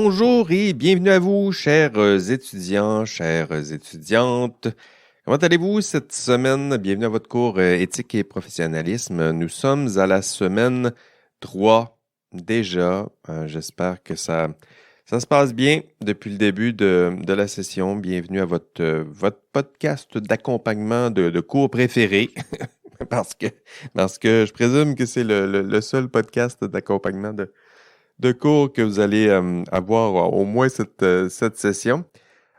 Bonjour et bienvenue à vous, chers étudiants, chères étudiantes. Comment allez-vous cette semaine? Bienvenue à votre cours éthique et professionnalisme. Nous sommes à la semaine 3 déjà. J'espère que ça se passe bien depuis le début de la session. Bienvenue à votre podcast d'accompagnement de cours préféré. Parce que je présume que c'est le seul podcast d'accompagnement de cours que vous allez avoir au moins cette session.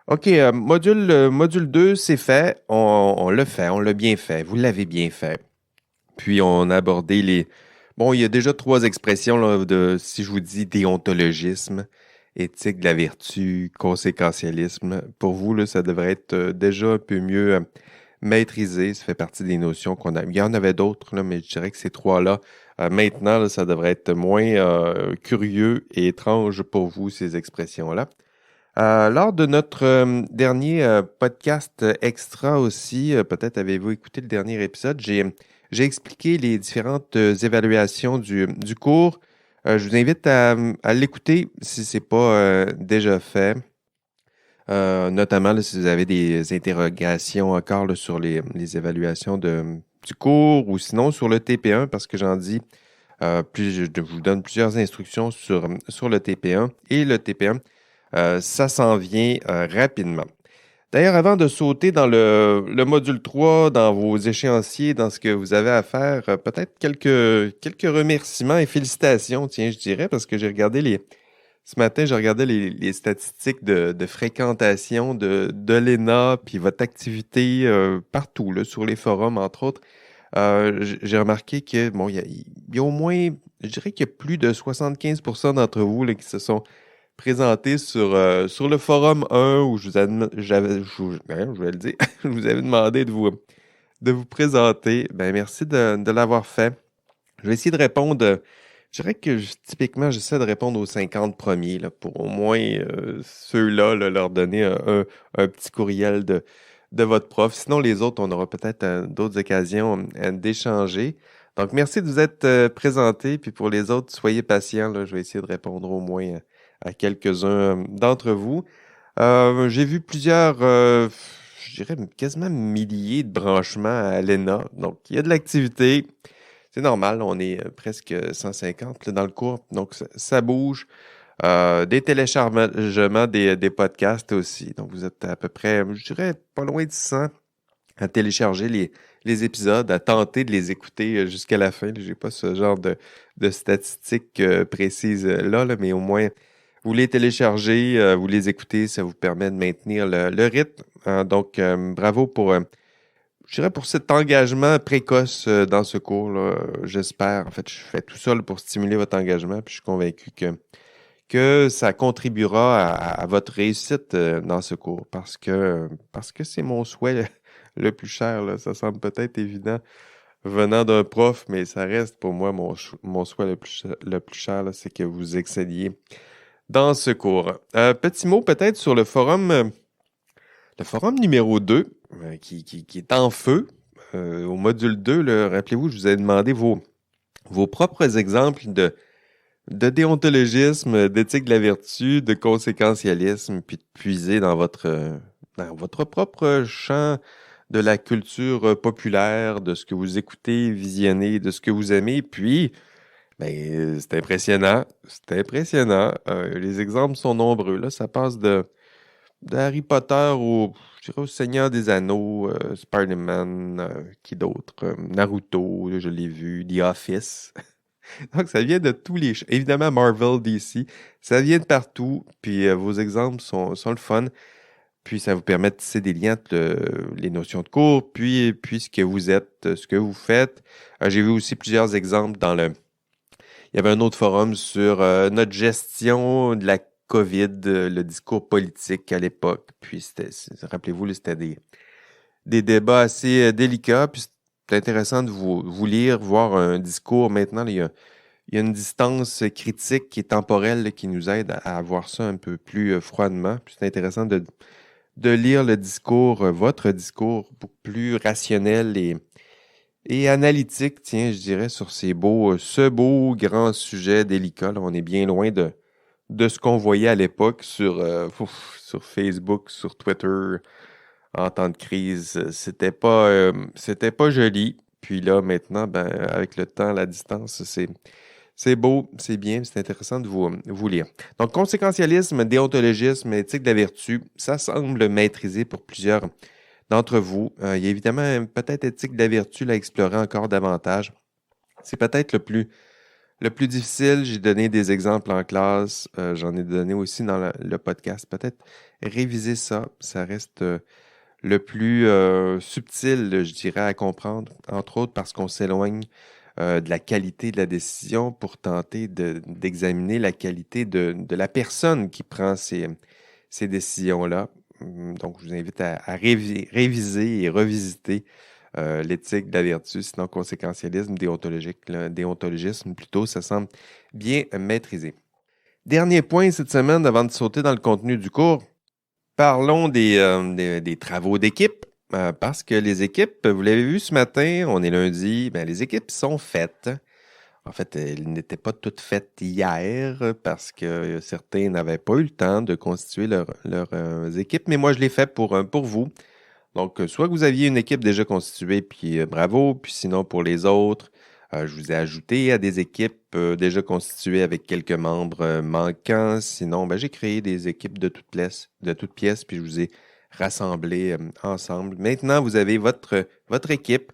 OK, module 2, c'est fait. On l'a fait, on l'a bien fait. Vous l'avez bien fait. Puis, on a abordé les... Bon, il y a déjà 3 expressions là, si je vous dis déontologisme, éthique de la vertu, conséquentialisme. Pour vous, là, ça devrait être déjà un peu mieux maîtrisé. Ça fait partie des notions qu'on a. Il y en avait d'autres, là, mais je dirais que ces 3-là, maintenant, là, ça devrait être moins curieux et étrange pour vous, ces expressions-là. Lors de notre dernier podcast extra aussi, peut-être avez-vous écouté le dernier épisode, j'ai expliqué les différentes évaluations du cours. Je vous invite à l'écouter si ce n'est pas déjà fait. Notamment là, si vous avez des interrogations encore là, sur les évaluations du cours ou sinon sur le TP1, parce que j'en dis, je vous donne plusieurs instructions sur le TP1 et le TP1. Ça s'en vient rapidement. D'ailleurs, avant de sauter dans le module 3, dans vos échéanciers, dans ce que vous avez à faire, peut-être quelques remerciements et félicitations, tiens, je dirais, parce que ce matin, j'ai regardé les statistiques de fréquentation de l'ENA, puis votre activité partout, là, sur les forums, entre autres. J'ai remarqué que, bon, il y a au moins, je dirais qu'il y a plus de 75% d'entre vous là, qui se sont présentés sur le forum 1 où je vais le dire, je vous avais demandé de vous présenter. Ben, merci de l'avoir fait. Je vais essayer de répondre. Je dirais que typiquement, j'essaie de répondre aux 50 premiers là, pour au moins ceux-là, là, leur donner un petit courriel de votre prof. Sinon, les autres, on aura peut-être d'autres occasions d'échanger. Donc, merci de vous être présentés. Puis pour les autres, soyez patients. Là, je vais essayer de répondre au moins à quelques-uns d'entre vous. J'ai vu plusieurs, je dirais quasiment milliers de branchements à l'ENA. Donc, il y a de l'activité. C'est normal, on est presque 150 là, dans le cours, donc ça bouge. Des téléchargements des podcasts aussi. Donc, vous êtes à peu près, je dirais, pas loin de 100 à télécharger les épisodes, à tenter de les écouter jusqu'à la fin. Je n'ai pas ce genre de statistiques précises là, mais au moins, vous les téléchargez, vous les écoutez, ça vous permet de maintenir le rythme. Donc, bravo pour... je dirais pour cet engagement précoce dans ce cours-là, j'espère. En fait, je fais tout ça là, pour stimuler votre engagement, puis je suis convaincu que ça contribuera à votre réussite dans ce cours parce que c'est mon souhait le plus cher. Là. Ça semble peut-être évident venant d'un prof, mais ça reste pour moi mon souhait le plus cher, là, c'est que vous excelliez dans ce cours. Petit mot peut-être sur le forum numéro 2, qui est en feu. Au module 2, là, rappelez-vous, je vous ai demandé vos propres exemples de déontologisme, d'éthique de la vertu, de conséquentialisme, puis de puiser dans votre propre champ de la culture populaire, de ce que vous écoutez, visionnez, de ce que vous aimez. Puis, ben, c'est impressionnant. C'est impressionnant. Les exemples sont nombreux. Là, ça passe de Harry Potter je dirais au Seigneur des Anneaux, Spider-Man, qui d'autre? Naruto, là, je l'ai vu, The Office. Donc, ça vient de tous évidemment, Marvel, DC, ça vient de partout, puis vos exemples sont le fun, puis ça vous permet de tisser des liens entre les notions de cours, puis ce que vous êtes, ce que vous faites. J'ai vu aussi plusieurs exemples il y avait un autre forum sur notre gestion de la COVID, le discours politique à l'époque, puis rappelez-vous, là, c'était des débats assez délicats, puis c'est intéressant de vous lire, voir un discours maintenant, là, il y a une distance critique qui est temporelle là, qui nous aide à voir ça un peu plus froidement. Puis c'est intéressant de lire le discours, votre discours, beaucoup plus rationnel et analytique, tiens, je dirais, sur ce beau grand sujet délicat. Là. On est bien loin de de ce qu'on voyait à l'époque sur Facebook, sur Twitter, en temps de crise. C'était pas joli. Puis là, maintenant, ben, avec le temps, la distance, c'est beau, c'est bien, c'est intéressant de vous lire. Donc, conséquentialisme, déontologisme, éthique de la vertu, ça semble maîtrisé pour plusieurs d'entre vous. Il y a évidemment peut-être éthique de la vertu à explorer encore davantage. C'est peut-être le plus difficile. J'ai donné des exemples en classe. J'en ai donné aussi dans le podcast. Peut-être réviser ça. Ça reste le plus subtil, je dirais, à comprendre, entre autres parce qu'on s'éloigne de la qualité de la décision pour tenter d'examiner la qualité de la personne qui prend ces décisions-là. Donc, je vous invite à réviser et revisiter l'éthique de la vertu, sinon conséquentialisme, déontologisme plutôt, ça semble bien maîtrisé. Dernier point cette semaine avant de sauter dans le contenu du cours. Parlons des travaux d'équipe, parce que les équipes, vous l'avez vu ce matin, on est lundi, ben, les équipes sont faites. En fait, elles n'étaient pas toutes faites hier parce que certains n'avaient pas eu le temps de constituer leurs équipes, mais moi je l'ai fait pour vous. Donc, soit que vous aviez une équipe déjà constituée, puis bravo, puis sinon pour les autres, je vous ai ajouté à des équipes déjà constituées avec quelques membres manquants. Sinon, ben, j'ai créé des équipes de toutes pièces, puis je vous ai rassemblés ensemble. Maintenant, vous avez votre équipe.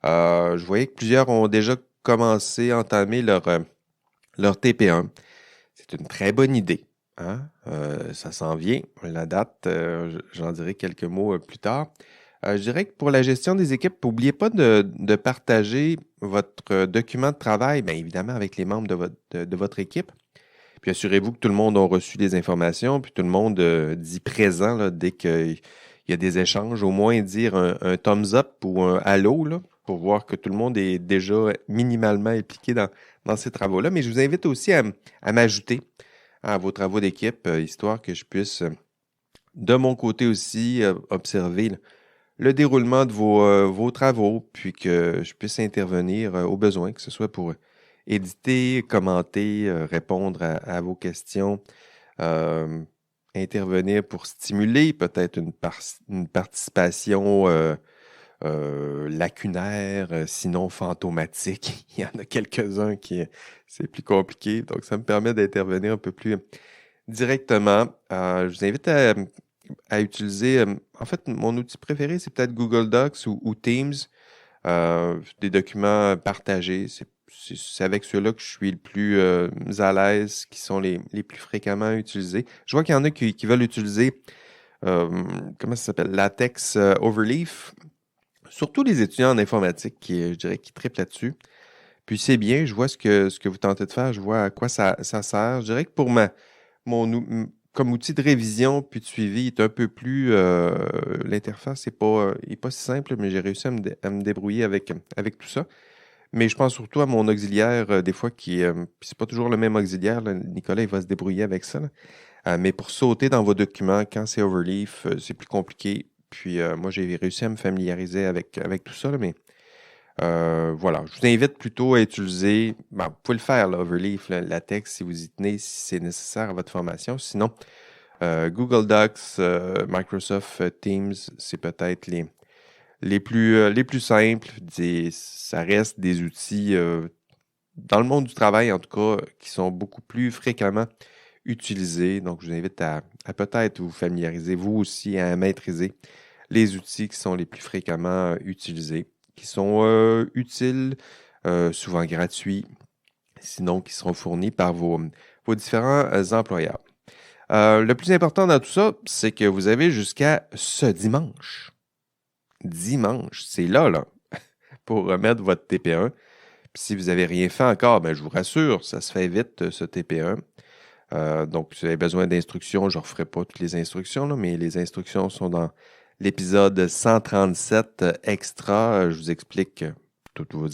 Je voyais que plusieurs ont déjà commencé à entamer leur TP1. C'est une très bonne idée. Hein? Ça s'en vient. La date, j'en dirai quelques mots plus tard. Je dirais que pour la gestion des équipes, n'oubliez pas de partager votre document de travail, bien évidemment avec les membres de votre équipe. Puis assurez-vous que tout le monde a reçu des informations, puis tout le monde dit présent là, dès qu'il y a des échanges, au moins dire un thumbs up ou un allô là, pour voir que tout le monde est déjà minimalement impliqué dans ces travaux-là. Mais je vous invite aussi à m'ajouter à vos travaux d'équipe, histoire que je puisse, de mon côté aussi, observer le déroulement de vos travaux, puis que je puisse intervenir au besoin, que ce soit pour éditer, commenter, répondre à vos questions, intervenir pour stimuler peut-être une participation lacunaire, sinon fantomatique. Il y en a quelques-uns qui c'est plus compliqué, donc ça me permet d'intervenir un peu plus directement. Je vous invite à utiliser, en fait, mon outil préféré, c'est peut-être Google Docs ou Teams, des documents partagés. C'est avec ceux-là que je suis le plus à l'aise, qui sont les plus fréquemment utilisés. Je vois qu'il y en a qui veulent utiliser, comment ça s'appelle, Latex Overleaf. Surtout les étudiants en informatique, je dirais, qui triplent là-dessus. Puis c'est bien, je vois ce que vous tentez de faire, je vois à quoi ça sert. Je dirais que pour comme outil de révision puis de suivi, il est un peu plus... l'interface n'est pas si simple, mais j'ai réussi à me débrouiller avec tout ça. Mais je pense surtout à mon auxiliaire, des fois, puis c'est pas toujours le même auxiliaire. Là. Nicolas, il va se débrouiller avec ça. Mais pour sauter dans vos documents, quand c'est Overleaf, c'est plus compliqué. Puis moi, j'ai réussi à me familiariser avec tout ça, là, mais voilà. Je vous invite plutôt à utiliser, ben, vous pouvez le faire, là, Overleaf, là, LaTeX, si vous y tenez, si c'est nécessaire à votre formation. Sinon, Google Docs, Microsoft Teams, c'est peut-être les plus simples. Ça reste des outils, dans le monde du travail, en tout cas, qui sont beaucoup plus fréquemment utilisés. Donc, je vous invite à peut-être vous familiariser, vous aussi, à maîtriser les outils qui sont les plus fréquemment utilisés, qui sont utiles, souvent gratuits, sinon qui seront fournis par vos différents employeurs. Le plus important dans tout ça, c'est que vous avez jusqu'à ce dimanche. Dimanche, c'est là, pour remettre votre TP1. Puis si vous n'avez rien fait encore, ben, je vous rassure, ça se fait vite, ce TP1. Donc, si vous avez besoin d'instructions, je ne referai pas toutes les instructions, là, mais les instructions sont dans l'épisode 137 extra. Je vous explique toutes vos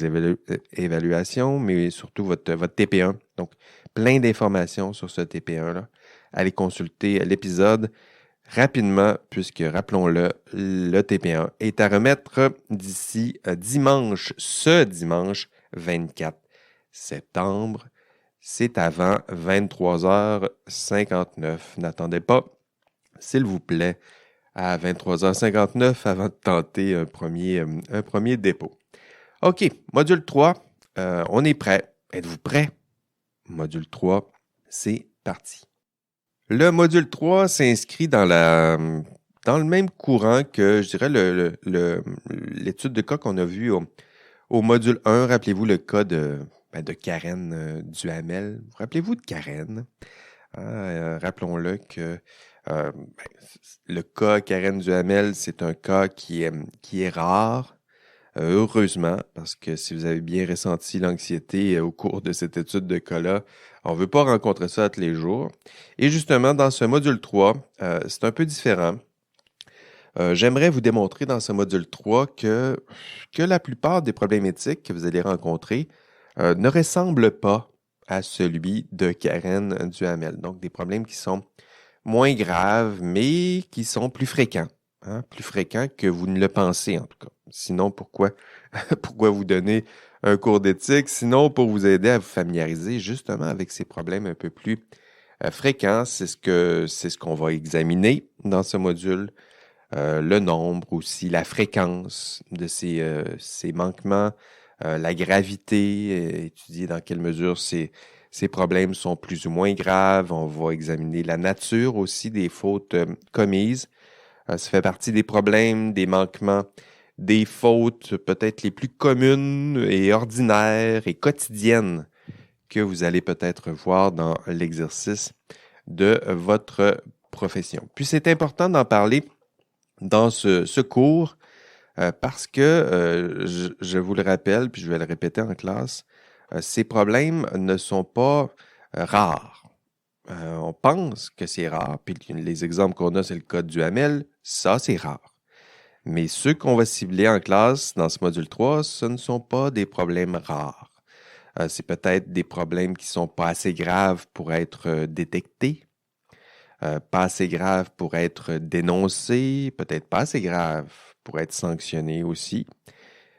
évaluations, mais surtout votre TP1. Donc, plein d'informations sur ce TP1-là. Allez consulter l'épisode rapidement, puisque, rappelons-le, le TP1 est à remettre d'ici ce dimanche 24 septembre. c'est avant 23h59. N'attendez pas, s'il vous plaît, à 23h59 avant de tenter un premier dépôt. OK, module 3, on est prêt. Êtes-vous prêt? Module 3, c'est parti. Le module 3 s'inscrit dans le même courant que, je dirais, l'étude de cas qu'on a vue au module 1. Rappelez-vous le cas de Karen Duhamel. Rappelez-vous de Karen. Rappelons-le que le cas Karen Duhamel, c'est un cas qui est rare. Heureusement, parce que si vous avez bien ressenti l'anxiété au cours de cette étude de cas-là, on ne veut pas rencontrer ça tous les jours. Et justement, dans ce module 3, c'est un peu différent. J'aimerais vous démontrer dans ce module 3 que la plupart des problèmes éthiques que vous allez rencontrer ne ressemblent pas à celui de Karen Duhamel. Donc, des problèmes qui sont moins graves, mais qui sont plus fréquents. Plus fréquents que vous ne le pensez, en tout cas. Sinon, pourquoi vous donner un cours d'éthique? Sinon, pour vous aider à vous familiariser justement avec ces problèmes un peu plus fréquents. C'est ce qu'on va examiner dans ce module. Le nombre aussi, la fréquence de ces manquements, la gravité, étudier dans quelle mesure ces problèmes sont plus ou moins graves. On va examiner la nature aussi des fautes commises. Ça fait partie des problèmes, des manquements, des fautes peut-être les plus communes et ordinaires et quotidiennes que vous allez peut-être voir dans l'exercice de votre profession. Puis c'est important d'en parler dans ce cours parce que, je vous le rappelle, puis je vais le répéter en classe, ces problèmes ne sont pas rares. On pense que c'est rare, puis les exemples qu'on a, c'est le cas de Duhamel, ça c'est rare. Mais ceux qu'on va cibler en classe dans ce module 3, ce ne sont pas des problèmes rares. C'est peut-être des problèmes qui ne sont pas assez graves pour être détectés, pas assez graves pour être dénoncés, peut-être pas assez graves pour être sanctionnés aussi.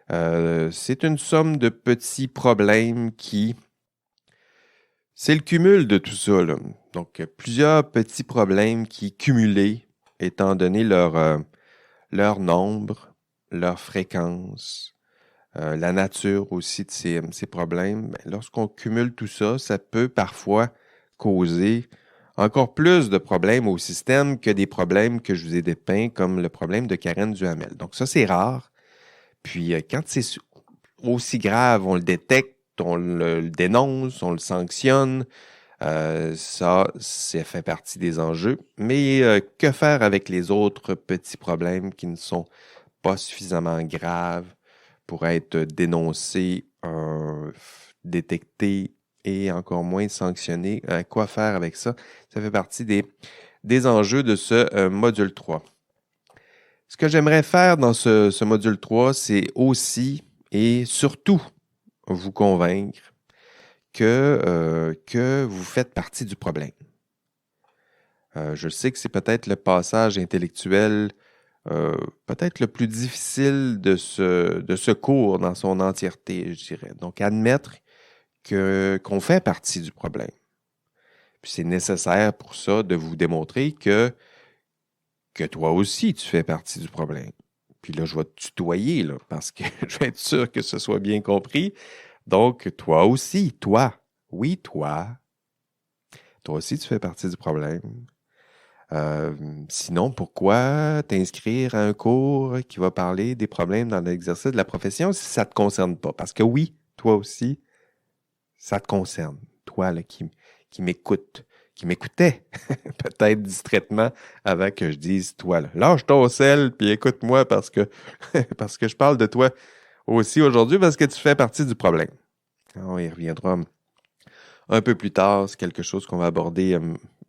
C'est une somme de petits problèmes qui... C'est le cumul de tout ça, là. Donc, plusieurs petits problèmes qui, cumulés, étant donné leur nombre, leur fréquence, la nature aussi de ces problèmes, lorsqu'on cumule tout ça, ça peut parfois causer encore plus de problèmes au système que des problèmes que je vous ai dépeints, comme le problème de Karen Duhamel. Donc ça, c'est rare. Puis quand c'est aussi grave, on le détecte, on le dénonce, on le sanctionne. Ça fait partie des enjeux. Mais que faire avec les autres petits problèmes qui ne sont pas suffisamment graves pour être dénoncés, détectés et encore moins sanctionnés? Quoi faire avec ça? Ça fait partie des enjeux de ce module 3. Ce que j'aimerais faire dans ce module 3, c'est aussi et surtout vous convaincre que vous faites partie du problème. Je sais que c'est peut-être le passage intellectuel peut-être le plus difficile de ce cours dans son entièreté, je dirais. Donc, admettre qu'on fait partie du problème. Puis c'est nécessaire pour ça de vous démontrer que toi aussi, tu fais partie du problème. Puis là, je vais te tutoyer, là, parce que je vais être sûr que ce soit bien compris. Donc, toi aussi, toi. Oui, toi. Toi aussi, tu fais partie du problème. Sinon, pourquoi t'inscrire à un cours qui va parler des problèmes dans l'exercice de la profession si ça ne te concerne pas? Parce que oui, toi aussi, ça te concerne. Toi là, qui m'écoute, qui m'écoutait peut-être distraitement avant que je dise toi. Là. Lâche ton sel puis écoute-moi parce que je parle de toi aussi aujourd'hui parce que tu fais partie du problème. On y reviendra un peu plus tard. C'est quelque chose qu'on va aborder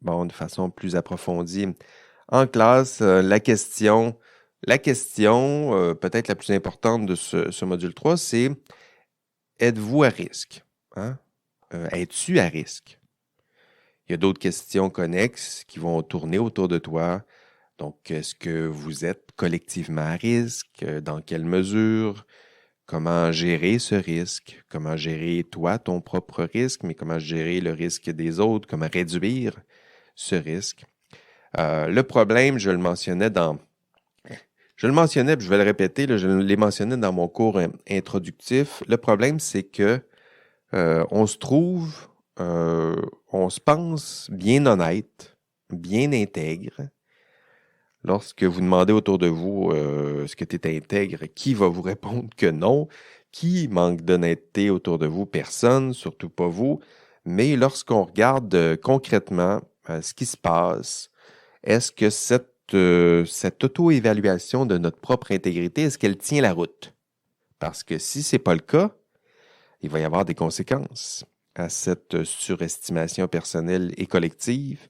de façon plus approfondie en classe. La question peut-être la plus importante de ce module 3, c'est êtes-vous à risque? Es-tu à risque? Il y a d'autres questions connexes qui vont tourner autour de toi. Donc, est-ce que vous êtes collectivement à risque? Dans quelle mesure? comment gérer ce risque, comment gérer toi ton propre risque, mais comment gérer le risque des autres, comment réduire ce risque. Le problème, je le mentionnais, puis je vais le répéter, là, je l'ai mentionné dans mon cours introductif. Le problème, c'est que on se trouve, on se pense bien honnête, bien intègre. Lorsque vous demandez autour de vous est-ce que tu es intègre, qui va vous répondre que non? Qui manque d'honnêteté autour de vous? Personne, surtout pas vous. Mais lorsqu'on regarde concrètement ce qui se passe, est-ce que cette auto-évaluation de notre propre intégrité, est-ce qu'elle tient la route? Parce que si ce n'est pas le cas, il va y avoir des conséquences à cette surestimation personnelle et collective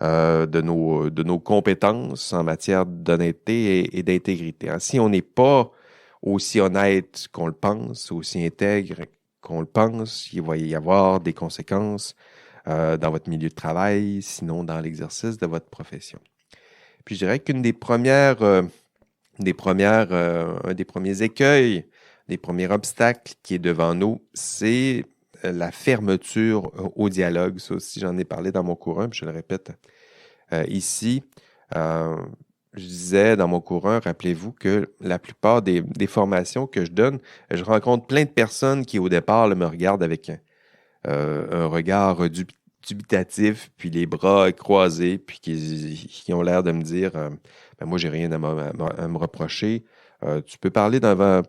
de nos compétences en matière d'honnêteté et d'intégrité. Si on n'est pas aussi honnête qu'on le pense, aussi intègre qu'on le pense, il va y avoir des conséquences dans votre milieu de travail, sinon dans l'exercice de votre profession. Puis je dirais qu'une un des premiers écueils, des premiers obstacles qui est devant nous, c'est la fermeture au dialogue. Ça aussi, j'en ai parlé dans mon cours 1, puis je le répète ici. Je disais dans mon cours 1, rappelez-vous que la plupart des formations que je donne, je rencontre plein de personnes qui, au départ, me regardent avec un regard dubitatif, puis les bras croisés, puis qui ont l'air de me dire ben moi, j'ai rien à me reprocher. Tu peux parler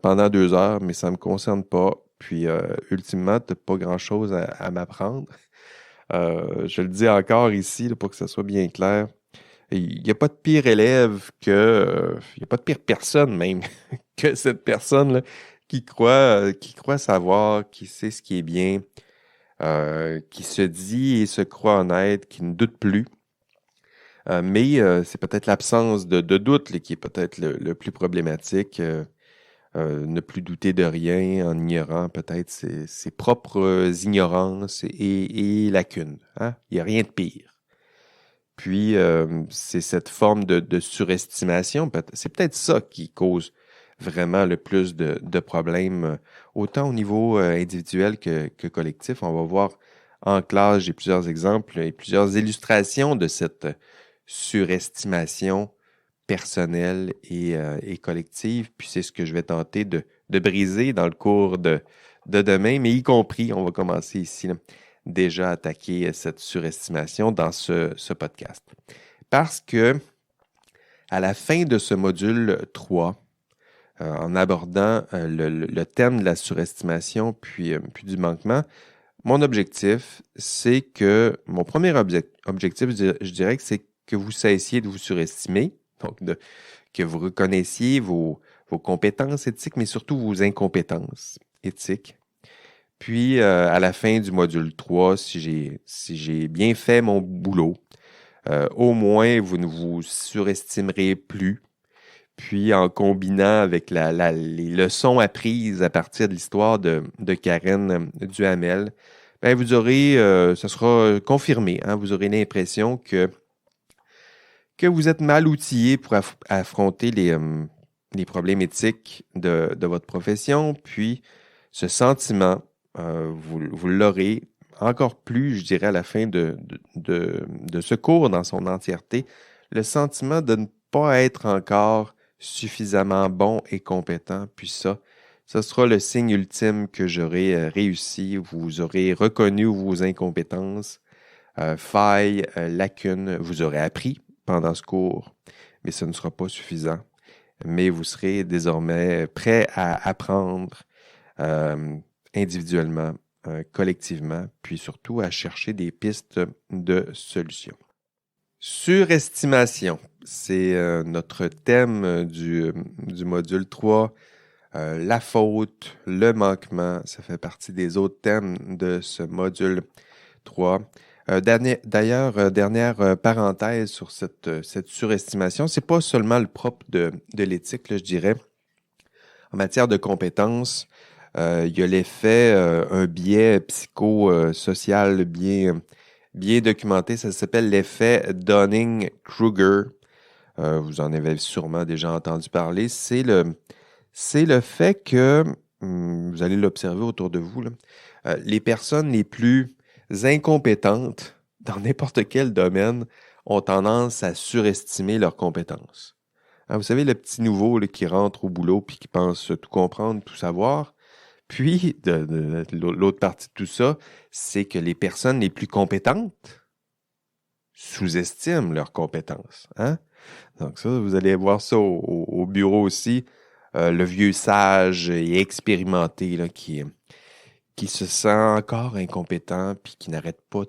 pendant 2 heures, mais ça ne me concerne pas. Puis, ultimement, tu n'as pas grand-chose à m'apprendre. Je le dis encore ici, là, pour que ça soit bien clair. Il n'y a pas de pire élève il n'y a pas de pire personne même que cette personne-là qui croit savoir, qui sait ce qui est bien, qui se dit et se croit honnête, qui ne doute plus. Mais c'est peut-être l'absence de doute là, qui est peut-être le plus problématique. Ne plus douter de rien en ignorant peut-être ses propres ignorances et lacunes. Hein? Il n'y a rien de pire. Puis, c'est cette forme de surestimation. C'est peut-être ça qui cause vraiment le plus de problèmes, autant au niveau individuel que collectif. On va voir en classe, j'ai plusieurs exemples et plusieurs illustrations de cette surestimation personnelle et collective. Puis c'est ce que je vais tenter de briser dans le cours de demain, mais y compris, on va commencer ici, là, déjà attaquer cette surestimation dans ce podcast. Parce que à la fin de ce module 3, en abordant le thème de la surestimation puis du manquement, mon objectif, c'est que mon premier objectif, je dirais que c'est que vous cessiez de vous surestimer, donc que vous reconnaissiez vos compétences éthiques, mais surtout vos incompétences éthiques. Puis, à la fin du module 3, si j'ai bien fait mon boulot, au moins, vous ne vous surestimerez plus. Puis, en combinant avec les leçons apprises à partir de l'histoire de Karen Duhamel, ben, vous aurez, ça sera confirmé, hein, vous aurez l'impression que vous êtes mal outillé pour affronter les problémes éthiques de votre profession. Puis, ce sentiment, vous l'aurez encore plus, je dirais, à la fin de ce cours dans son entièreté, le sentiment de ne pas être encore suffisamment bon et compétent. Puis ça sera le signe ultime que j'aurai réussi. Vous aurez reconnu vos incompétences, failles, lacunes. Vous aurez appris pendant ce cours, mais ce ne sera pas suffisant. Mais vous serez désormais prêt à apprendre individuellement, collectivement, puis surtout à chercher des pistes de solutions. Surestimation, c'est notre thème du module 3. La faute, le manquement, ça fait partie des autres thèmes de ce module 3. D'ailleurs, dernière parenthèse sur cette surestimation, c'est pas seulement le propre de l'éthique, là, je dirais. En matière de compétences, il y a l'effet, un biais psychosocial bien documenté, ça s'appelle l'effet Dunning-Kruger. Vous en avez sûrement déjà entendu parler. C'est le fait que vous allez l'observer autour de vous, là, les personnes les plus incompétentes dans n'importe quel domaine ont tendance à surestimer leurs compétences. Hein, vous savez, le petit nouveau là, qui rentre au boulot puis qui pense tout comprendre, tout savoir. Puis, de l'autre partie de tout ça, c'est que les personnes les plus compétentes sous-estiment leurs compétences. Hein? Donc ça, vous allez voir ça au bureau aussi. Le vieux sage et expérimenté là, qui se sent encore incompétent puis qui n'arrête pas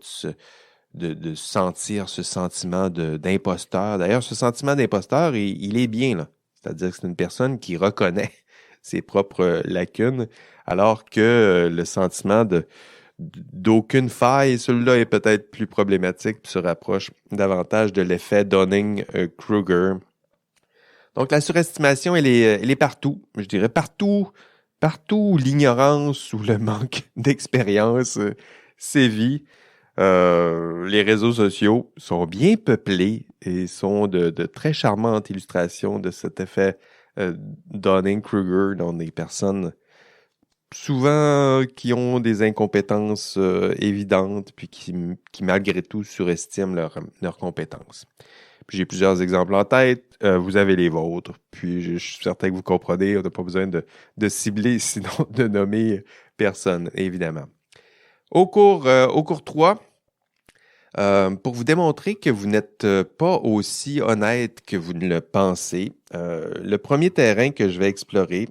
de sentir ce sentiment d'imposteur. D'ailleurs, ce sentiment d'imposteur, il est bien, là. C'est-à-dire que c'est une personne qui reconnaît ses propres lacunes, alors que le sentiment d'aucune faille, celui-là est peut-être plus problématique puis se rapproche davantage de l'effet Dunning-Kruger. Donc, la surestimation, elle est partout. Je dirais partout où l'ignorance ou le manque d'expérience sévit. Les réseaux sociaux sont bien peuplés et sont de très charmantes illustrations de cet effet Dunning-Kruger dans des personnes souvent qui ont des incompétences évidentes puis qui malgré tout surestiment leurs compétences. Puis j'ai plusieurs exemples en tête, vous avez les vôtres, puis je suis certain que vous comprenez, on n'a pas besoin de cibler, sinon de nommer personne, évidemment. Au cours 3, pour vous démontrer que vous n'êtes pas aussi honnête que vous ne le pensez, le premier terrain que je vais explorer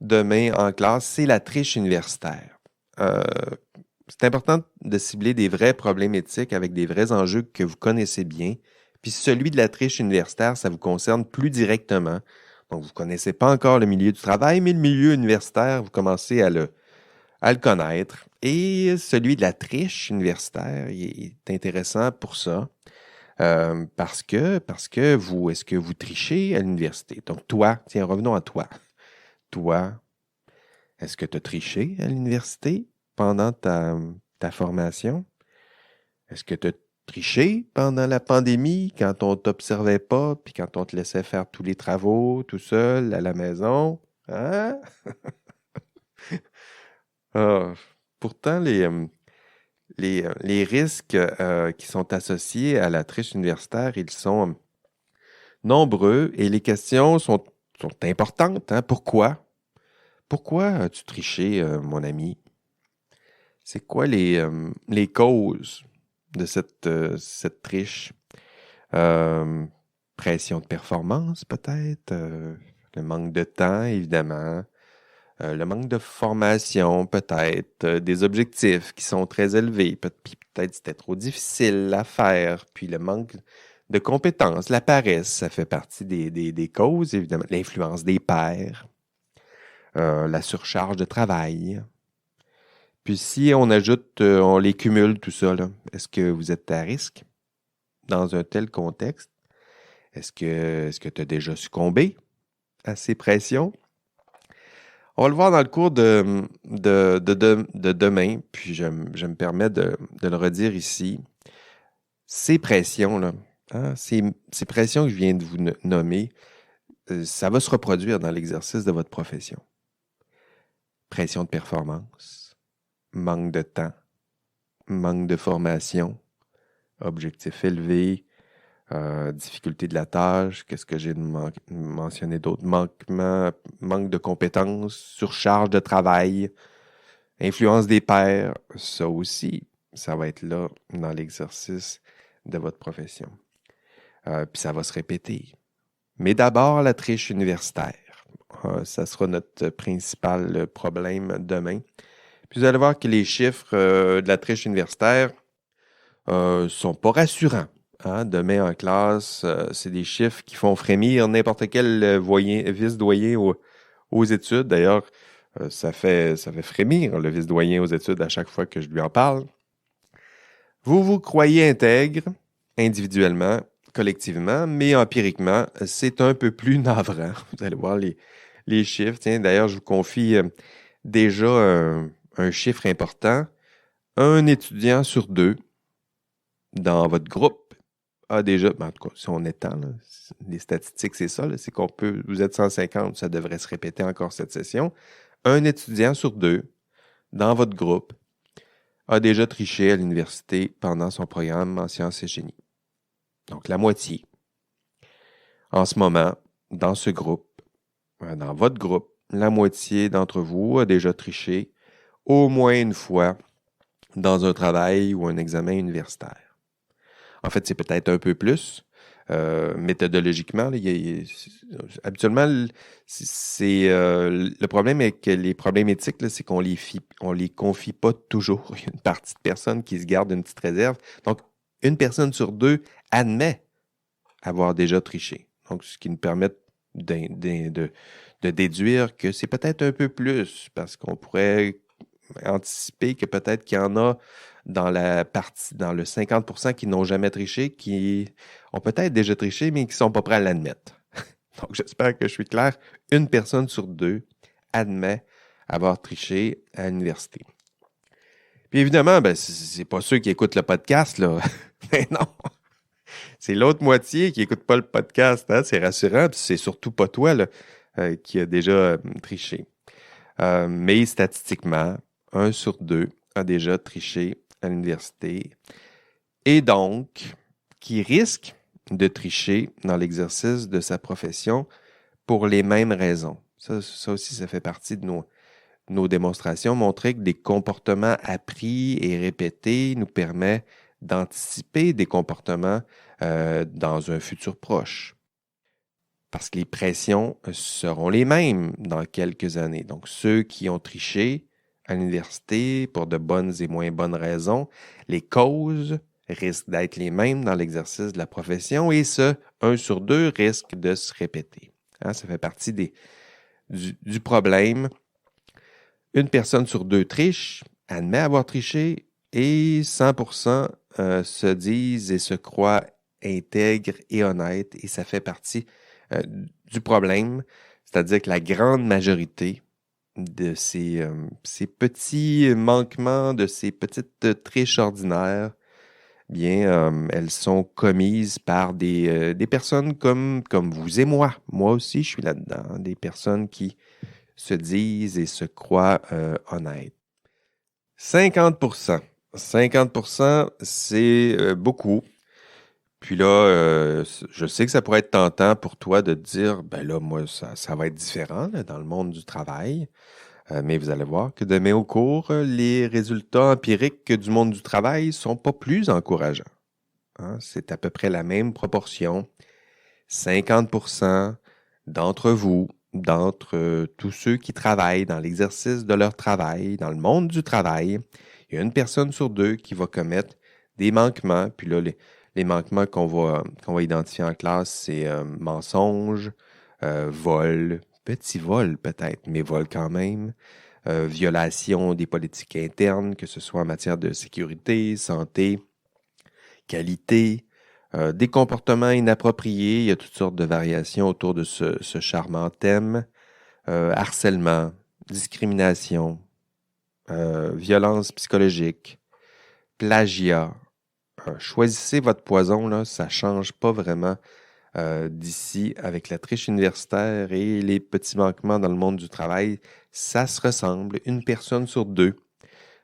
demain en classe, c'est la triche universitaire. C'est important de cibler des vrais problèmes éthiques avec des vrais enjeux que vous connaissez bien. Puis celui de la triche universitaire, ça vous concerne plus directement. Donc, vous ne connaissez pas encore le milieu du travail, mais le milieu universitaire, vous commencez à le connaître. Et celui de la triche universitaire, il est intéressant pour ça. Parce que vous, est-ce que vous trichez à l'université? Donc, toi, tiens, revenons à toi. Toi, est-ce que tu as triché à l'université pendant ta formation? Est-ce que tu as triché pendant la pandémie quand on t'observait pas puis quand on te laissait faire tous les travaux tout seul à la maison? Hein? Ah, pourtant, les risques qui sont associés à la triche universitaire, ils sont nombreux et les questions sont importantes. Hein? Pourquoi? Pourquoi as-tu triché, mon ami? C'est quoi les causes de cette triche? Pression de performance, peut-être? Le manque de temps, évidemment. Le manque de formation, peut-être. Des objectifs qui sont très élevés. Puis peut-être c'était trop difficile à faire. Puis le manque de compétences, la paresse, ça fait partie des causes, évidemment. L'influence des pairs. La surcharge de travail. Puis si on ajoute, on les cumule tout ça, là, est-ce que vous êtes à risque dans un tel contexte? Est-ce que tu as déjà succombé à ces pressions? On va le voir dans le cours de demain, puis je me permets de le redire ici. Ces pressions-là, hein, ces pressions que je viens de vous nommer, ça va se reproduire dans l'exercice de votre profession. Pression de performance, manque de temps, manque de formation, objectifs élevés, difficulté de la tâche, qu'est-ce que j'ai mentionné d'autre? Manque de compétences, surcharge de travail, influence des pairs, ça aussi, ça va être là dans l'exercice de votre profession. Puis ça va se répéter. Mais d'abord, la triche universitaire. Ça sera notre principal problème demain. Puis vous allez voir que les chiffres de la triche universitaire sont pas rassurants. Hein? Demain en classe, c'est des chiffres qui font frémir n'importe quel vice-doyen aux études. D'ailleurs, ça fait frémir le vice-doyen aux études à chaque fois que je lui en parle. Vous vous croyez intègre, individuellement, collectivement, mais empiriquement, c'est un peu plus navrant. Vous allez voir les chiffres. Tiens, d'ailleurs, je vous confie déjà un chiffre important. Un étudiant sur 2 dans votre groupe a déjà, en tout cas, si on étend, là, les statistiques, c'est ça, là, c'est vous êtes 150, ça devrait se répéter encore cette session. un étudiant sur deux dans votre groupe a déjà triché à l'université pendant son programme en sciences et génie. Donc, la moitié. En ce moment, dans ce groupe, dans votre groupe, la moitié d'entre vous a déjà triché au moins une fois dans un travail ou un examen universitaire. En fait, c'est peut-être un peu plus. Méthodologiquement, habituellement, le problème avec les problèmes éthiques, là, c'est qu'on les confie pas toujours. Il y a une partie de personnes qui se gardent une petite réserve. Donc, une personne sur deux admet avoir déjà triché. Donc, ce qui nous permet de déduire que c'est peut-être un peu plus, parce qu'on pourrait anticiper que peut-être qu'il y en a dans le 50% qui n'ont jamais triché, qui ont peut-être déjà triché, mais qui ne sont pas prêts à l'admettre. Donc, j'espère que je suis clair. Une personne sur deux admet avoir triché à l'université. Puis évidemment, c'est pas ceux qui écoutent le podcast, là. Mais non! C'est l'autre moitié qui n'écoute pas le podcast, hein? C'est rassurant, puis c'est surtout pas toi, là, qui a déjà triché. Mais statistiquement, 1 sur 2 a déjà triché à l'université et donc qui risque de tricher dans l'exercice de sa profession pour les mêmes raisons. Ça aussi, ça fait partie de nos démonstrations, montrer que des comportements appris et répétés nous permet d'anticiper des comportements dans un futur proche. Parce que les pressions seront les mêmes dans quelques années. Donc, ceux qui ont triché à l'université pour de bonnes et moins bonnes raisons, les causes risquent d'être les mêmes dans l'exercice de la profession et ce, 1 sur 2 risque de se répéter. Hein, ça fait partie du problème. Une personne sur 2 triche, admet avoir triché et 100% se disent et se croient intègres et honnêtes et ça fait partie du problème, c'est-à-dire que la grande majorité de ces petits manquements, de ces petites triches ordinaires, bien, elles sont commises par des personnes comme vous et moi. Moi aussi, je suis là-dedans. Des personnes qui se disent et se croient honnêtes. 50%. 50%, c'est beaucoup. Puis là, je sais que ça pourrait être tentant pour toi de te dire, ben là, moi, ça va être différent là, dans le monde du travail. Mais vous allez voir que demain au cours, les résultats empiriques du monde du travail sont pas plus encourageants. Hein? C'est à peu près la même proportion. 50% d'entre vous, d'entre tous ceux qui travaillent dans l'exercice de leur travail, dans le monde du travail, il y a une personne sur 2 qui va commettre des manquements. Puis là, les manquements qu'on va identifier en classe, c'est mensonge, vol, petit vol peut-être, mais vol quand même, violation des politiques internes, que ce soit en matière de sécurité, santé, qualité, des comportements inappropriés. Il y a toutes sortes de variations autour de ce charmant thème. Harcèlement, discrimination, violence psychologique, plagiat. Choisissez votre poison, là, ça ne change pas vraiment d'ici avec la triche universitaire et les petits manquements dans le monde du travail. Ça se ressemble. Une personne sur 2,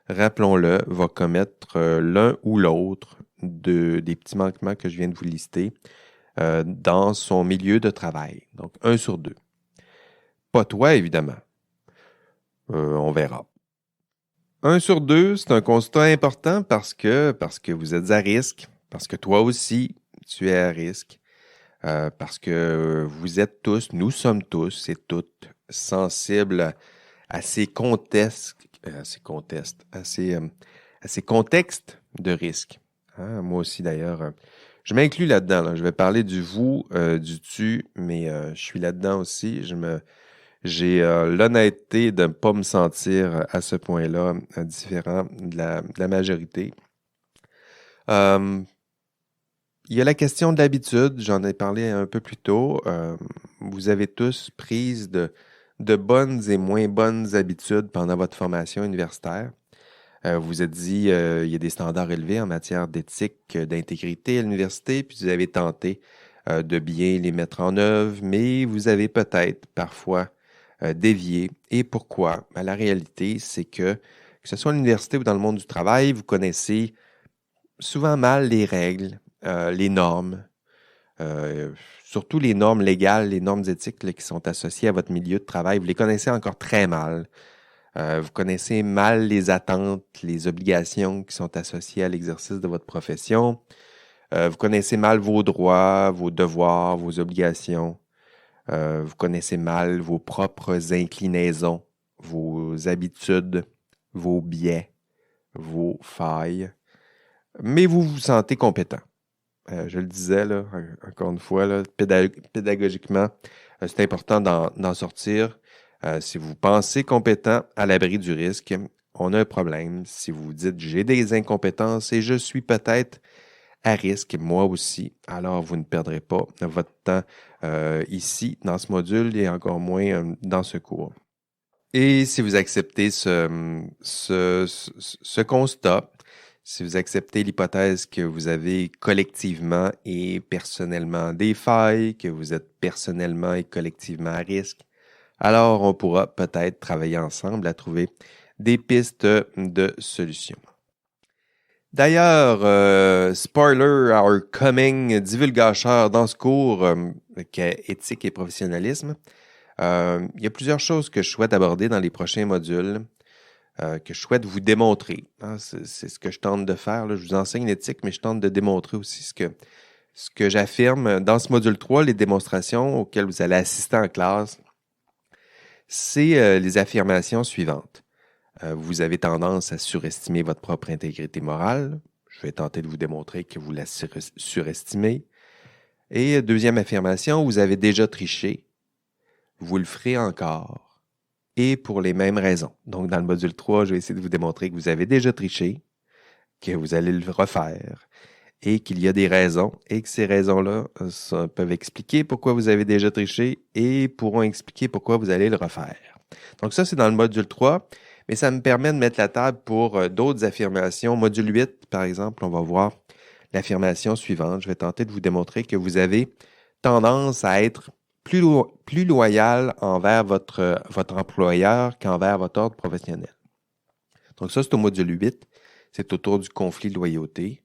rappelons-le, va commettre l'un ou l'autre des petits manquements que je viens de vous lister dans son milieu de travail. Donc, 1 sur 2. Pas toi, évidemment. On verra. 1 sur 2, c'est un constat important parce que vous êtes à risque, parce que toi aussi, tu es à risque, parce que vous êtes tous, nous sommes tous et toutes sensibles à ces contextes de risque. Hein? Moi aussi, d'ailleurs, je m'inclus là-dedans. Là. Je vais parler du vous, du tu, mais je suis là-dedans aussi. J'ai l'honnêteté de ne pas me sentir à ce point-là différent de la majorité. Il y a la question de l'habitude, j'en ai parlé un peu plus tôt. Vous avez tous prise de bonnes et moins bonnes habitudes pendant votre formation universitaire. Vous vous êtes dit, il y a des standards élevés en matière d'éthique, d'intégrité à l'université, puis vous avez tenté de bien les mettre en œuvre, mais vous avez peut-être parfois dévier. Et pourquoi? Ben, la réalité, c'est que ce soit à l'université ou dans le monde du travail, vous connaissez souvent mal les règles, les normes, euh, surtout les normes légales, les normes éthiques là, qui sont associées à votre milieu de travail. Vous les connaissez encore très mal. Vous connaissez mal les attentes, les obligations qui sont associées à l'exercice de votre profession. Vous connaissez mal vos droits, vos devoirs, vos obligations. Vous connaissez mal vos propres inclinaisons, vos habitudes, vos biais, vos failles. Mais vous vous sentez compétent. Je le disais, là, encore une fois, là, pédagogiquement, c'est important d'en sortir. Si vous pensez compétent, à l'abri du risque, on a un problème. Si vous dites j'ai des incompétences et je suis peut-être à risque, moi aussi, alors vous ne perdrez pas votre temps ici, dans ce module, et encore moins dans ce cours. Et si vous acceptez ce constat, si vous acceptez l'hypothèse que vous avez collectivement et personnellement des failles, que vous êtes personnellement et collectivement à risque, alors on pourra peut-être travailler ensemble à trouver des pistes de solutions. D'ailleurs, spoiler, our coming divulgateur dans ce cours qu'est éthique et professionnalisme, il y a plusieurs choses que je souhaite aborder dans les prochains modules, que je souhaite vous démontrer. Hein. C'est ce que je tente de faire. Là. Je vous enseigne l'éthique, mais je tente de démontrer aussi ce que j'affirme. Dans ce module 3, les démonstrations auxquelles vous allez assister en classe, c'est les affirmations suivantes. Vous avez tendance à surestimer votre propre intégrité morale. Je vais tenter de vous démontrer que vous la surestimez. Et deuxième affirmation, vous avez déjà triché. Vous le ferez encore. Et pour les mêmes raisons. Donc, dans le module 3, je vais essayer de vous démontrer que vous avez déjà triché, que vous allez le refaire, et qu'il y a des raisons, et que ces raisons-là peuvent expliquer pourquoi vous avez déjà triché et pourront expliquer pourquoi vous allez le refaire. Donc, ça, c'est dans le module 3. Mais ça me permet de mettre la table pour d'autres affirmations. Module 8, par exemple, on va voir l'affirmation suivante. Je vais tenter de vous démontrer que vous avez tendance à être plus loyal envers votre employeur qu'envers votre ordre professionnel. Donc ça, c'est au module 8. C'est autour du conflit de loyauté.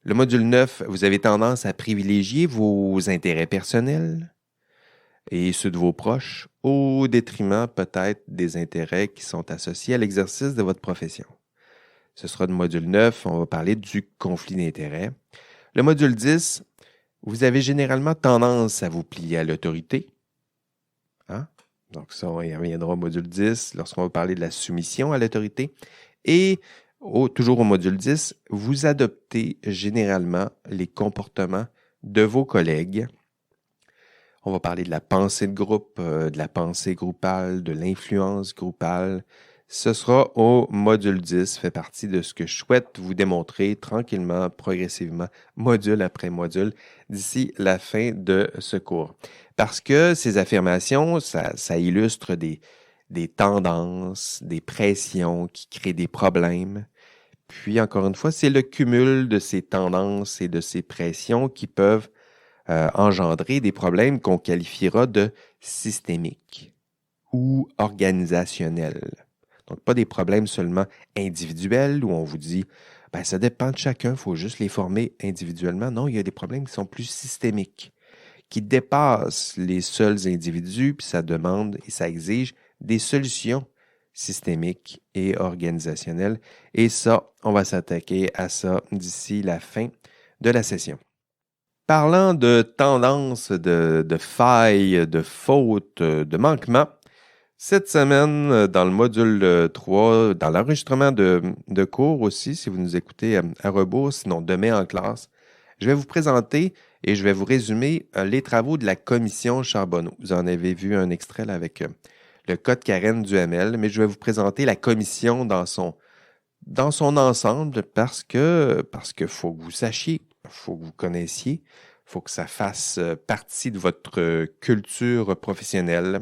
Le module 9, vous avez tendance à privilégier vos intérêts personnels et ceux de vos proches, au détriment peut-être des intérêts qui sont associés à l'exercice de votre profession. Ce sera le module 9, on va parler du conflit d'intérêts. Le module 10, vous avez généralement tendance à vous plier à l'autorité. Hein? Donc ça, on y reviendra au module 10 lorsqu'on va parler de la soumission à l'autorité. Et toujours au module 10, vous adoptez généralement les comportements de vos collègues. On va parler de la pensée de groupe, de la pensée groupale, de l'influence groupale. Ce sera au module 10, fait partie de ce que je souhaite vous démontrer tranquillement, progressivement, module après module, d'ici la fin de ce cours. Parce que ces affirmations, ça illustre des tendances, des pressions qui créent des problèmes. Puis, encore une fois, c'est le cumul de ces tendances et de ces pressions qui peuvent engendrer des problèmes qu'on qualifiera de systémiques ou organisationnels. Donc, pas des problèmes seulement individuels où on vous dit ben, ça dépend de chacun, il faut juste les former individuellement. Non, il y a des problèmes qui sont plus systémiques, qui dépassent les seuls individus, puis ça demande et ça exige des solutions systémiques et organisationnelles. Et ça, on va s'attaquer à ça d'ici la fin de la session. Parlant de tendances, de failles, de fautes, de manquements, cette semaine, dans le module 3, dans l'enregistrement de cours aussi, si vous nous écoutez à rebours, sinon demain en classe, je vais vous présenter et je vais vous résumer les travaux de la commission Charbonneau. vous en avez vu un extrait là, avec le code Karen du ML, mais je vais vous présenter la commission dans son ensemble parce que faut que vous sachiez, faut que vous connaissiez, faut que ça fasse partie de votre culture professionnelle.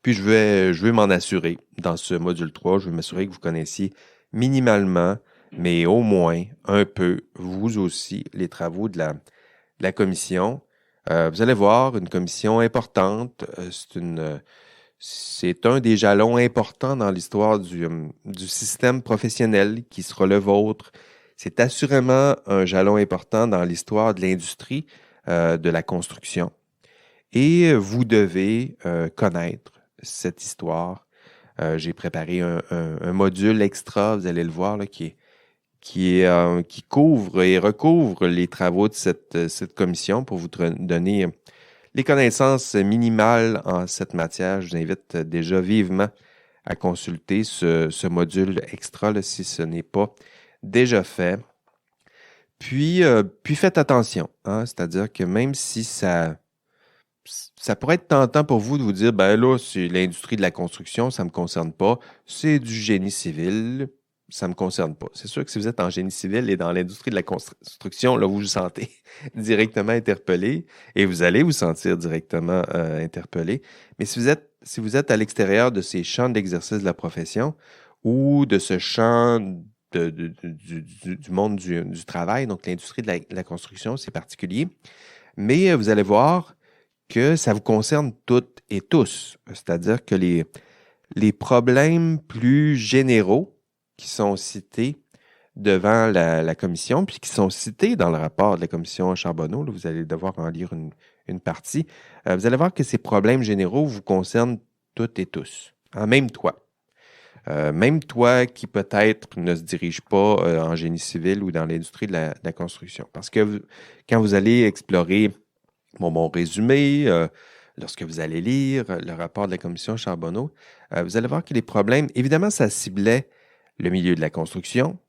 Puis je vais m'en assurer dans ce module 3, je vais m'assurer que vous connaissiez minimalement, mais au moins un peu, vous aussi, les travaux de la commission. Vous allez voir, une commission importante, C'est un des jalons importants dans l'histoire du système professionnel qui sera le vôtre. C'est assurément un jalon important dans l'histoire de l'industrie de la construction. Et vous devez connaître cette histoire. J'ai préparé un module extra, vous allez le voir, là, qui couvre et recouvre les travaux de cette commission pour vous donner les connaissances minimales en cette matière. Je vous invite déjà vivement à consulter ce module extra là, si ce n'est pas déjà fait. Puis faites attention, hein, c'est-à-dire que même si ça pourrait être tentant pour vous de vous dire, ben là, c'est l'industrie de la construction, ça ne me concerne pas, c'est du génie civil, ça ne me concerne pas. C'est sûr que si vous êtes en génie civil et dans l'industrie de la construction, là, vous vous sentez directement interpellé et vous allez vous sentir directement interpellé. Mais si vous êtes à l'extérieur de ces champs d'exercice de la profession ou de ce champ du monde du travail, donc l'industrie de la construction, c'est particulier, mais vous allez voir que ça vous concerne toutes et tous. C'est-à-dire que les problèmes plus généraux qui sont cités devant la commission, puis qui sont cités dans le rapport de la commission Charbonneau, là, vous allez devoir en lire une partie, vous allez voir que ces problèmes généraux vous concernent toutes et tous. Hein, même toi. Même toi qui peut-être ne se dirige pas en génie civil ou dans l'industrie de la construction. Parce que quand vous allez explorer mon résumé, lorsque vous allez lire le rapport de la commission Charbonneau, vous allez voir que les problèmes, évidemment, ça ciblait le milieu de la construction,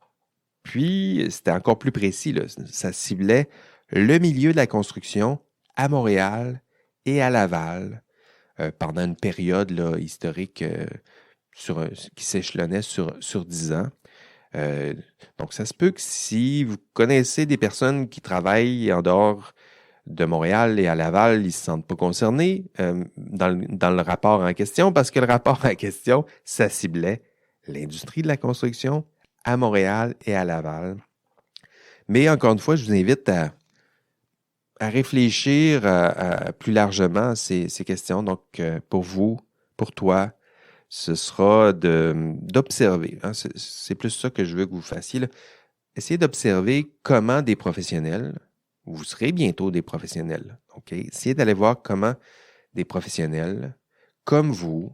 puis c'était encore plus précis, là, ça ciblait le milieu de la construction à Montréal et à Laval pendant une période là, historique qui s'échelonnait sur 10 ans. Donc, ça se peut que si vous connaissez des personnes qui travaillent en dehors de Montréal et à Laval, ils ne se sentent pas concernés dans le rapport en question, parce que le rapport en question, ça ciblait l'industrie de la construction à Montréal et à Laval. Mais encore une fois, je vous invite à réfléchir plus largement à ces questions. Donc, pour vous, pour toi, ce sera d'observer. Hein, c'est plus ça que je veux que vous fassiez. Là. Essayez d'observer comment des professionnels, vous serez bientôt des professionnels, OK? Essayez d'aller voir comment des professionnels comme vous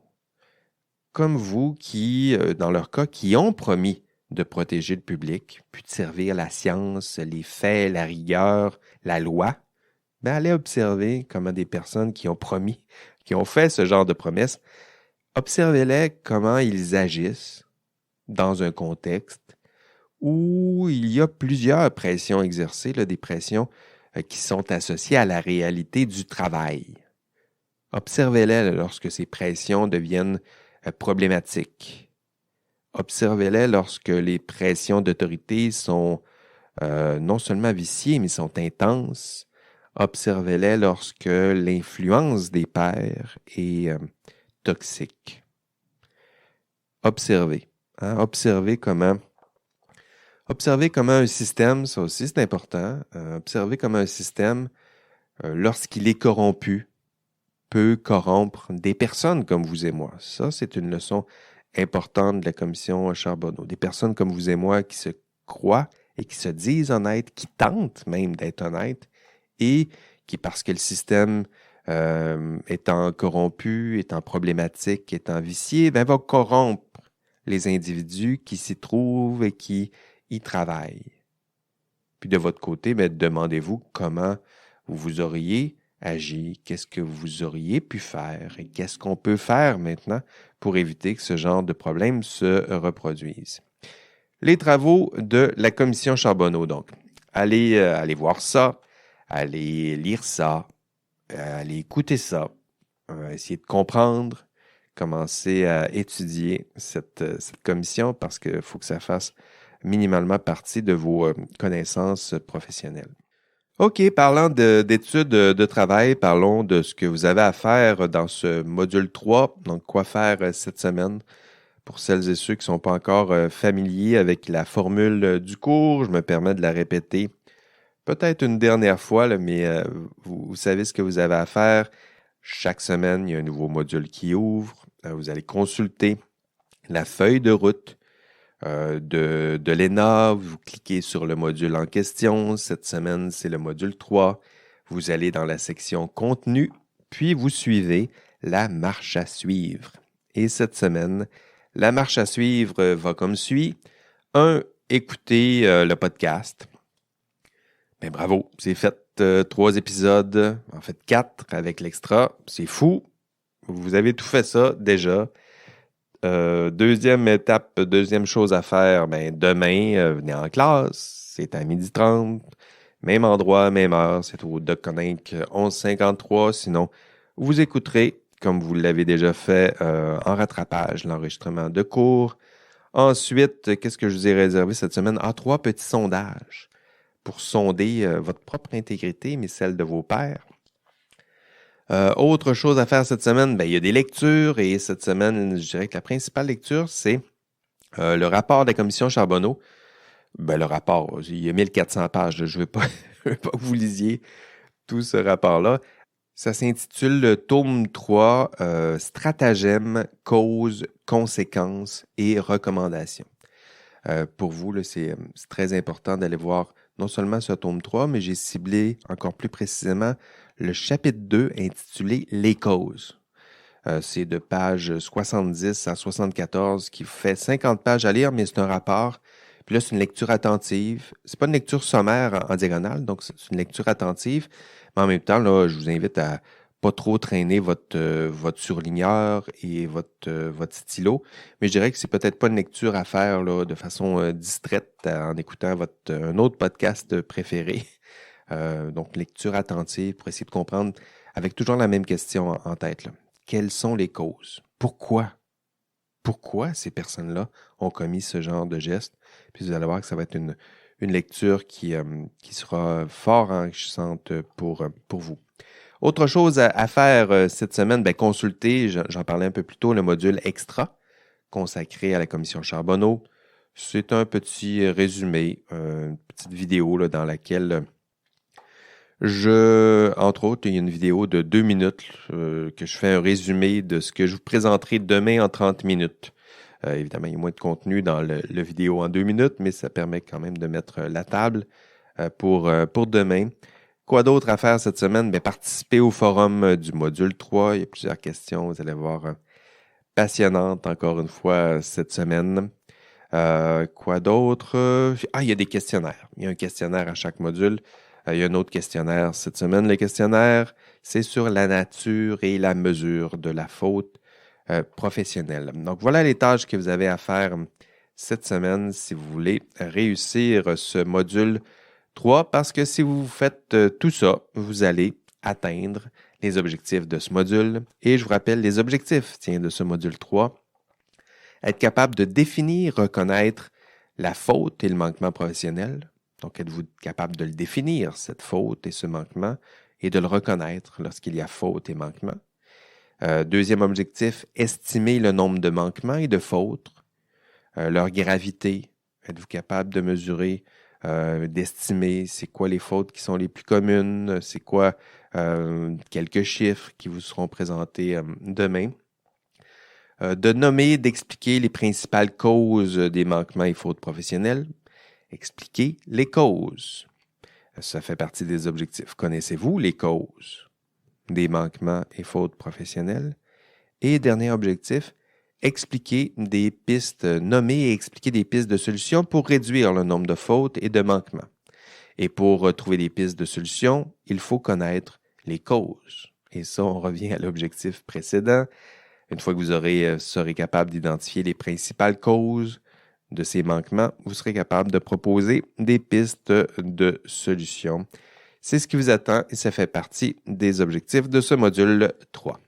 qui, dans leur cas, qui ont promis de protéger le public, puis de servir la science, les faits, la rigueur, la loi, ben allez observer comment des personnes qui ont promis, qui ont fait ce genre de promesses, observez-les comment ils agissent dans un contexte où il y a plusieurs pressions exercées, là, des pressions qui sont associées à la réalité du travail. Observez-les lorsque ces pressions deviennent problématiques. Observez-les lorsque les pressions d'autorité sont non seulement viciées, mais sont intenses. Observez-les lorsque l'influence des pairs est toxique. Observez. Hein? Observez comment un système, ça aussi c'est important, observez comment un système, lorsqu'il est corrompu, peut corrompre des personnes comme vous et moi. Ça, c'est une leçon importante de la commission Charbonneau. Des personnes comme vous et moi qui se croient et qui se disent honnêtes, qui tentent même d'être honnêtes et qui, parce que le système étant corrompu, étant problématique, étant vicié, ben, va corrompre les individus qui s'y trouvent et qui y travaillent. Puis de votre côté, ben, demandez-vous comment vous auriez agi, qu'est-ce que vous auriez pu faire et qu'est-ce qu'on peut faire maintenant pour éviter que ce genre de problème se reproduise. Les travaux de la commission Charbonneau, donc. Allez voir ça, allez lire ça, allez écouter ça, essayer de comprendre, commencer à étudier cette commission parce qu'il faut que ça fasse minimalement partie de vos connaissances professionnelles. OK, parlant d'études de travail, parlons de ce que vous avez à faire dans ce module 3. Donc, quoi faire cette semaine pour celles et ceux qui ne sont pas encore familiers avec la formule du cours. Je me permets de la répéter peut-être une dernière fois, là, mais vous savez ce que vous avez à faire. Chaque semaine, il y a un nouveau module qui ouvre. Vous allez consulter la feuille de route de l'ENA. Vous cliquez sur le module en question. Cette semaine, c'est le module 3. Vous allez dans la section contenu, puis vous suivez la marche à suivre. Et cette semaine, la marche à suivre va comme suit. 1. Écoutez le podcast. Ben bravo, c'est fait 3 épisodes, en fait 4 avec l'extra. C'est fou. Vous avez tout fait ça déjà. Deuxième étape, deuxième chose à faire, ben demain, venez en classe. C'est à 12h30. Même endroit, même heure. C'est au Doc Coninck 1153. Sinon, vous écouterez, comme vous l'avez déjà fait, en rattrapage, l'enregistrement de cours. Ensuite, qu'est-ce que je vous ai réservé cette semaine? 3 petits sondages pour sonder votre propre intégrité, mais celle de vos pairs. Autre chose à faire cette semaine, ben, il y a des lectures et cette semaine, je dirais que la principale lecture, c'est le rapport de la commission Charbonneau. Ben, le rapport, il y a 1400 pages, je ne veux pas que vous lisiez tout ce rapport-là. Ça s'intitule Tome 3, Stratagèmes, causes, conséquences et recommandations. Pour vous, là, c'est très important d'aller voir non seulement ce tome 3, mais j'ai ciblé encore plus précisément le chapitre 2 intitulé Les causes. C'est de page 70 à 74 qui fait 50 pages à lire, mais c'est un rapport. Puis là, c'est une lecture attentive. C'est pas une lecture sommaire en diagonale, donc c'est une lecture attentive. Mais en même temps, là, je vous invite à pas trop traîner votre surligneur et votre stylo. Mais je dirais que c'est peut-être pas une lecture à faire là, de façon distraite en écoutant un autre podcast préféré. Donc, lecture attentive pour essayer de comprendre avec toujours la même question en tête. Là. Quelles sont les causes? Pourquoi? Pourquoi ces personnes-là ont commis ce genre de geste? Puis vous allez voir que ça va être une lecture qui sera fort enrichissante pour vous. Autre chose à faire cette semaine, ben, consulter, j'en parlais un peu plus tôt, le module extra consacré à la commission Charbonneau. C'est un petit résumé, une petite vidéo là, dans laquelle entre autres, il y a une vidéo de 2 minutes que je fais un résumé de ce que je vous présenterai demain en 30 minutes. Évidemment, il y a moins de contenu dans le vidéo en 2 minutes, mais ça permet quand même de mettre la table pour demain. Quoi d'autre à faire cette semaine? Bien, participer au forum du module 3. Il y a plusieurs questions, vous allez voir, passionnantes encore une fois cette semaine. Quoi d'autre? Il y a des questionnaires. Il y a un questionnaire à chaque module. Il y a un autre questionnaire cette semaine. Le questionnaire, c'est sur la nature et la mesure de la faute professionnelle. Donc, voilà les tâches que vous avez à faire cette semaine si vous voulez réussir ce module 3, parce que si vous faites tout ça, vous allez atteindre les objectifs de ce module. Et je vous rappelle les objectifs de ce module 3. Être capable de définir, reconnaître la faute et le manquement professionnel. Donc, êtes-vous capable de le définir, cette faute et ce manquement, et de le reconnaître lorsqu'il y a faute et manquement? Deuxième objectif, estimer le nombre de manquements et de fautes, leur gravité. Êtes-vous capable de mesurer, d'estimer c'est quoi les fautes qui sont les plus communes, c'est quoi quelques chiffres qui vous seront présentés demain? De nommer, d'expliquer les principales causes des manquements et fautes professionnelles. Expliquer les causes. Ça fait partie des objectifs. Connaissez-vous les causes des manquements et fautes professionnelles? Et dernier objectif, expliquer des pistes, nommer et expliquer des pistes de solutions pour réduire le nombre de fautes et de manquements. Et pour trouver des pistes de solutions, il faut connaître les causes. Et ça, on revient à l'objectif précédent. Une fois que vous serez capable d'identifier les principales causes de ces manquements, vous serez capable de proposer des pistes de solutions. C'est ce qui vous attend et ça fait partie des objectifs de ce module 3.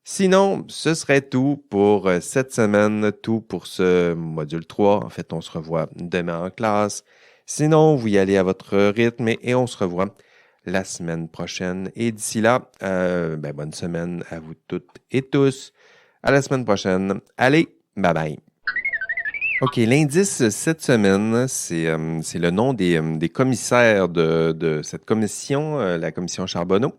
Sinon, ce serait tout pour cette semaine, tout pour ce module 3. En fait, on se revoit demain en classe. Sinon, vous y allez à votre rythme et on se revoit la semaine prochaine. Et d'ici là, bonne semaine à vous toutes et tous. À la semaine prochaine. Allez, bye bye. OK, l'indice cette semaine, c'est le nom des commissaires de cette commission, la commission Charbonneau.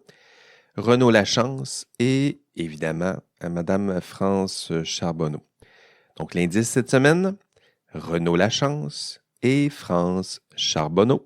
Renaud Lachance et évidemment à Madame France Charbonneau. Donc l'indice cette semaine, Renaud Lachance et France Charbonneau.